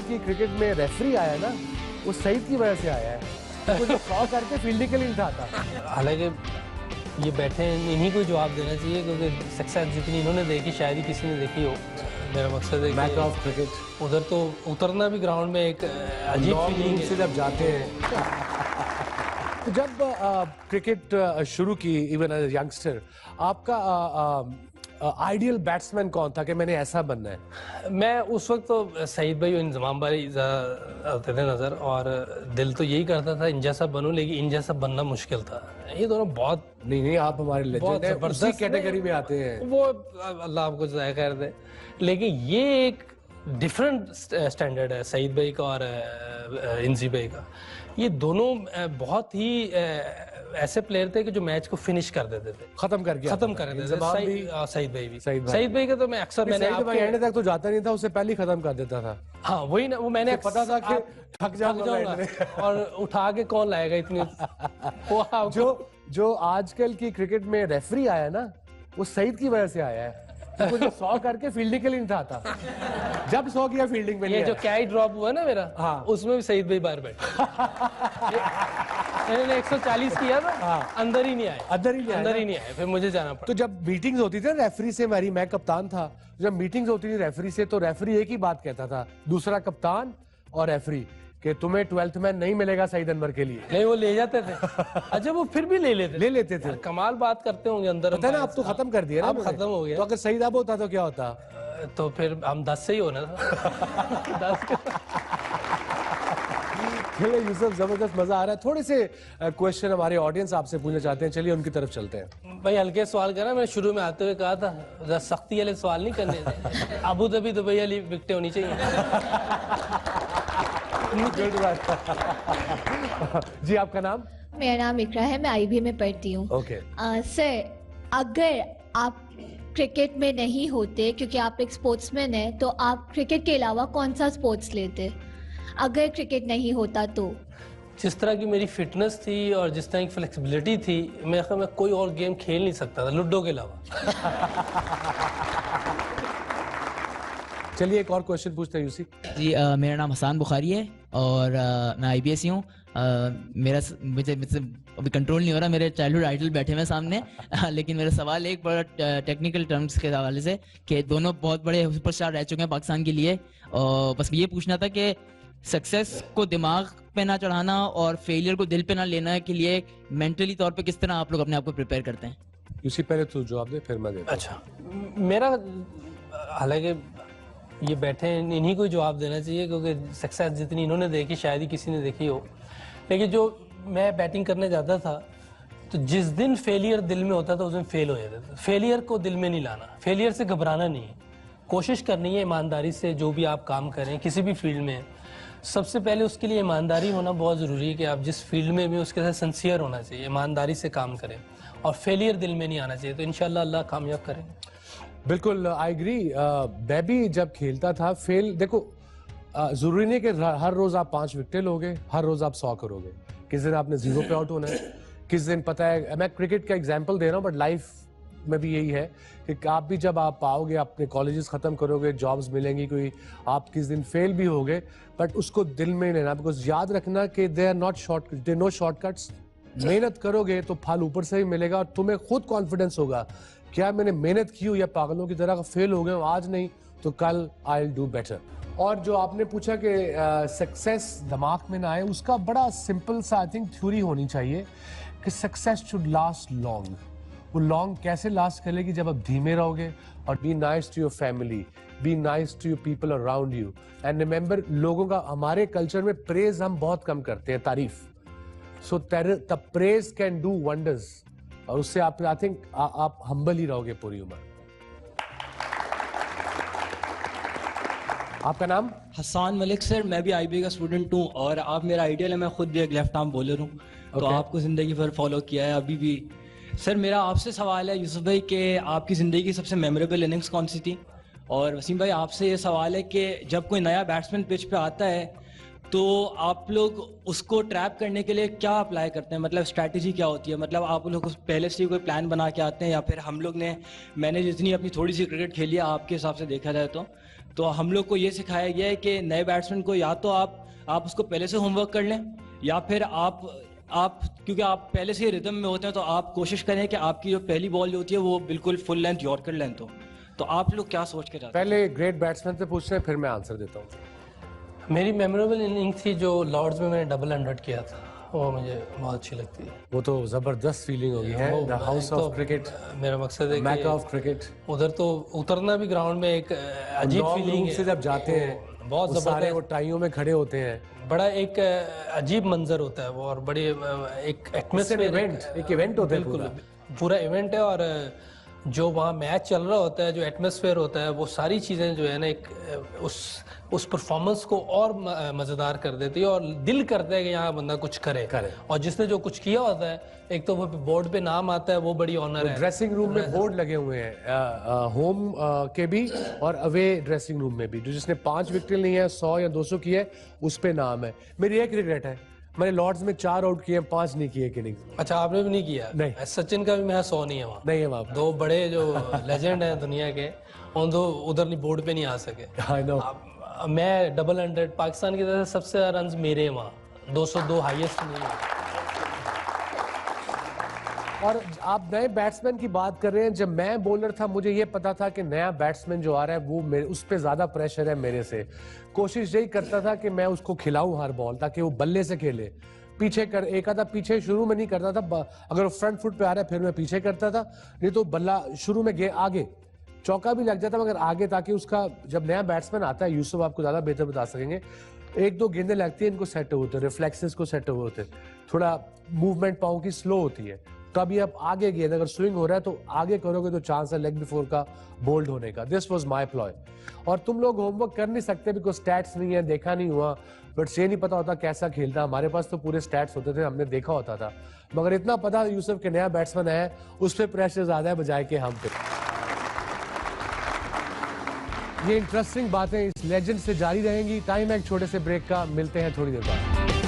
की क्रिकेट में रेफरी आया ना, वो सईद की वजह से आया है। वो जो 100 करके फील्डिंग के लिए नहीं था। हालांकि ये बैठे हैं, इन्हीं को जवाब देना चाहिए, क्योंकि सक्सेस जितनी इन्होंने देखी शायद ही किसी ने देखी हो। मेरा मकसद है मैच ऑफ क्रिकेट, उधर तो उतरना भी ग्राउंड में एक अजीब फीलिंग से जब जाते हैं। तो जब क्रिकेट शुरू की इवन एज यंगस्टर, आपका आइडियल बैट्समैन कौन था कि मैंने ऐसा बनना है? मैं उस वक्त तो सईद भाई और इंजमाम भाई आते थे नज़र, और दिल तो यही करता था इन जैसा बनूं, लेकिन इन जैसा बनना मुश्किल था। ये दोनों बहुत नहीं आप हमारे लेजेंड हैं, उसी कैटेगरी में आते हैं। वो अल्लाह आपको ज़ाया खैर दे, लेकिन ये एक डिफरेंट स्टैंडर्ड है सईद भाई का और इंजी भाई का। ये दोनों बहुत ही ऐसे प्लेयर थे कि जो मैच को फिनिश कर देते थे, खत्म कर देते थे। सईद भाई भी, सईद भाई का तो मैं अक्सर मैंने आपके एंड तक तो जाता नहीं था, उससे पहले ही खत्म कर देता था। हाँ वही ना, वो मैंने पता था कि थक जाऊंगा और उठा के कौन लाएगा इतनी जो आजकल की क्रिकेट में रेफरी आया ना, वो सईद की वजह से आया है। वो जो 100 करके फील्डिंग के लिए नहीं था। जब 100 किया फील्डिंग में, ये जो कैच ड्रॉप हुआ ना मेरा, हाँ, उसमें भी सईद भाई बाहर बैठे। मैंने 140 किया था, हाँ, अंदर ही नहीं आए, अंदर ही नहीं आए, फिर मुझे जाना पड़ा। तो जब मीटिंग्स होती थी रेफरी से, मैं कप्तान था, जब मीटिंग्स होती थी रेफरी से, तो रेफरी एक ही बात कहता था, दूसरा कप्तान और रेफरी, कि तुम्हें 12th मैन नहीं मिलेगा सईद अनवर के लिए। नहीं, वो ले जाते थे। अच्छा, वो फिर भी ले लेते थे। कमाल बात करते होंगे अंदर। पता है ना, अब तो खत्म कर दिया ना, अब खत्म हो गया। तो अगर सईद अब होता तो क्या होता? तो फिर हम 10 से ही होना था। 10 चलिए यूसुफ, जबरदस्त मजा आ रहा है। थोड़े से क्वेश्चन हमारे ऑडियंस आपसे पूछना चाहते हैं, चलिए उनकी तरफ चलते हैं। भाई हल्के सवाल करना, मैंने शुरू में आते हुए कहा था सख्ती वाले सवाल नहीं करने। अबू धाबी दुबई वाली विकेटें होनी चाहिए। जी आपका नाम? मेरा नाम इकरा है, मैं आईबी में पढ़ती हूँ। ओके सर, अगर आप क्रिकेट में नहीं होते, क्योंकि आप एक स्पोर्ट्समैन हैं, तो आप क्रिकेट के अलावा कौन सा स्पोर्ट्स लेते अगर क्रिकेट नहीं होता तो? जिस तरह की मेरी फिटनेस थी और जिस तरह की फ्लेक्सिबिलिटी थी, मैं कोई और गेम खेल नहीं सकता था लूडो के अलावा। चलिए एक और क्वेश्चन पूछते हैं यूसी जी। मेरा नाम हसान बुखारी है और मैं IBSC हूँ। मुझे अभी कंट्रोल नहीं हो रहा, मेरे चाइल्डहुड आइडल बैठे हुए सामने। लेकिन मेरा सवाल एक बड़ा टेक्निकल टर्म्स के हवाले से, कि दोनों बहुत बड़े सुपरस्टार रह चुके हैं पाकिस्तान के लिए, और बस ये पूछना था कि सक्सेस को दिमाग पे ना चढ़ाना और फेलियर को दिल पे ना लेना के लिए मेंटली तौर पे किस तरह आप लोग अपने आप को प्रिपेयर करते हैं? यूसी पहले तो जवाब दे, फिर मैं देता हूं। अच्छा, मेरा हालांकि ये बैठे हैं, इन्हीं को जवाब देना चाहिए, क्योंकि सक्सेस जितनी इन्होंने देखी शायद ही किसी ने देखी हो। लेकिन जो मैं बैटिंग करने जाता था, तो जिस दिन फेलियर दिल में होता था उस दिन फेल हो जाता था। फेलियर को दिल में नहीं लाना, फेलियर से घबराना नहीं है, कोशिश करनी है ईमानदारी से। जो भी आप काम करें किसी भी फील्ड में, सबसे पहले उसके लिए ईमानदारी होना बहुत ज़रूरी है, कि आप जिस फील्ड में भी उसके साथ सिंसियर होना चाहिए, ईमानदारी से काम करें, और फेलियर दिल में नहीं आना चाहिए, तो इंशाल्लाह अल्लाह कामयाब करें। बिल्कुल आई एग्री। मैं भी जब खेलता था, देखो जरूरी नहीं कि हर रोज आप 5 विकेट लोगे, हर रोज आप 100 करोगे। किस दिन आपने 0 पे आउट होना है, किस दिन पता है, मैं क्रिकेट का एग्जांपल दे रहा हूँ, बट लाइफ में भी यही है कि आप भी जब आप पाओगे, अपने कॉलेजेस खत्म करोगे, जॉब्स मिलेंगी, कोई आप किस दिन फेल भी होगे, बट उसको दिल में नहीं लेना, बिकॉज याद रखना कि they are not no shortcuts. मेहनत करोगे तो फल ऊपर से ही मिलेगा, और तुम्हें खुद कॉन्फिडेंस होगा, क्या मैंने मेहनत की हो, या पागलों की तरह फेल हो गए आज नहीं तो कल आई विल डू बेटर। और जो आपने पूछा कि सक्सेस दिमाग में ना आए, उसका बड़ा सिंपल सा आई थिंक थ्योरी होनी चाहिए कि सक्सेस शुड लास्ट लॉन्ग। वो लॉन्ग कैसे लास्ट करेगी? जब आप धीमे रहोगे, और be nice to your family, be nice to your people around you, and remember, लोगों का हमारे कल्चर में प्रेज हम बहुत कम करते हैं, तारीफ। So the praise can do wonders, और उससे आप आई थिंक आप हम्बल ही रहोगे पूरी उम्र। आपका नाम? हसान मलिक सर, मैं भी IB का स्टूडेंट हूँ, और आप मेरा आइडियल है। मैं खुद भी एक लेफ्ट आर्म बॉलर हूँ, तो आपको जिंदगी भर फॉलो किया है अभी भी। सर मेरा आपसे सवाल है यूसुफ भाई, कि आपकी ज़िंदगी की सबसे मेमोरेबल इनिंग्स कौन सी थी? और वसीम भाई आपसे ये सवाल है कि जब कोई नया बैट्समैन पिच पे आता है, तो आप लोग उसको ट्रैप करने के लिए क्या अप्लाई करते हैं? मतलब स्ट्रैटेजी क्या होती है? मतलब आप लोग पहले से ही कोई प्लान बना के आते हैं, या फिर हम लोग ने, मैंने जितनी अपनी थोड़ी सी क्रिकेट खेली है आपके हिसाब से देखा जाए तो हम लोग को ये सिखाया गया है कि नए बैट्समैन को या तो आप उसको पहले से होमवर्क कर लें, या फिर आप क्योंकि आप पहले से ही रिदम में होते हैं, तो आप कोशिश करें कि आपकी जो पहली बॉल जो होती है वो बिल्कुल फुल लेंथ यॉर्कर लेंथ हो। तो आप लोग क्या सोच के जाते हैं? पहले ग्रेट बैट्समैन से पूछते हैं, फिर मैं आंसर देता हूँ। मेरी मेमोरेबल इनिंग थी जो लॉर्ड्स में मैंने डबल 100 किया था, वो मुझे बहुत अच्छी लगती है। वो तो जबरदस्त फीलिंग होगी है, द हाउस तो ऑफ क्रिकेट, मेरा मकसद है मैक कि ऑफ क्रिकेट। उधर तो उतरना भी ग्राउंड में एक अजीब फीलिंग है से जब जाते हैं, बहुत वो सारे वो जबरदस्त, टाइयों में खड़े होते हैं, बड़ा एक अजीब मंजर होता है वो, और बड़ी एक एटमॉस्फेयर, एक इवेंट होता है बिल्कुल पूरा इवेंट है। और जो वहाँ मैच चल रहा होता है, जो एटमॉस्फेयर होता है, वो सारी चीज़ें जो है ना एक उस परफॉर्मेंस को और मज़ेदार कर देती है, और दिल करता है कि यहाँ बंदा कुछ करे। और जिसने जो कुछ किया होता है, एक तो वो बोर्ड पे नाम आता है, वो बड़ी ऑनर है। ड्रेसिंग रूम में बोर्ड लगे हुए हैं, होम के भी और अवे ड्रेसिंग रूम में भी, जो जिसने 5 विकेट ली है, 100 या 200 की है, उस पे नाम है। मेरी एक रिग्रेट है, मैंने लॉर्ड्स में 4 आउट किए, 5 नहीं किए इनिंग्स। अच्छा, आपने भी नहीं किया? नहीं। सचिन का भी मैं 100 नहीं है वहाँ, नहीं है वहाँ पे। 2 बड़े जो लेजेंड हैं दुनिया के, उन दो उधर नहीं, बोर्ड पे नहीं आ सके। I know. मैं डबल 100 पाकिस्तान की तरफ से सबसे ज्यादा रन मेरे हैं वहाँ, 202 हाईएस्ट नहीं है। और आप नए बैट्समैन की बात कर रहे हैं, जब मैं बॉलर था मुझे ये पता था कि नया बैट्समैन जो आ रहा है वो मेरे उस पर ज्यादा प्रेशर है मेरे से। कोशिश यही करता था कि मैं उसको खिलाऊं हर बॉल, ताकि वो बल्ले से खेले। पीछे कर एक आधा पीछे शुरू में नहीं करता था, अगर वो फ्रंट फुट पे आ रहा है फिर मैं पीछे करता था, नहीं तो बल्ला शुरू में आगे चौका भी लग जाता मगर आगे, ताकि उसका जब नया बैट्समैन आता है, यूसुफ आपको ज्यादा बेहतर बता सकेंगे, 1-2 गेंदें लगती है इनको सेट होते, रिफ्लेक्सेस को सेट होते, थोड़ा मूवमेंट पाँव की स्लो होती है, तो अभी आप आगे गेंद अगर स्विंग हो रहा है तो आगे करोगे तो चांस है लेग बिफोर का बोल्ड होने का। This was my ploy. और तुम लोग होमवर्क कर नहीं सकते बिकॉज स्टैट्स नहीं है, देखा नहीं हुआ, बट ये नहीं पता होता कैसा खेलता। हमारे पास तो पूरे स्टैट्स होते थे, हमने देखा होता था, मगर इतना पता यूसुफ के नया बैट्समैन है, उस पर प्रेशर ज्यादा है बजाय के हम पे। ये इंटरेस्टिंग बातें इस लेजेंड से जारी रहेंगी। टाइम है एक छोटे से ब्रेक का, मिलते हैं थोड़ी देर बाद।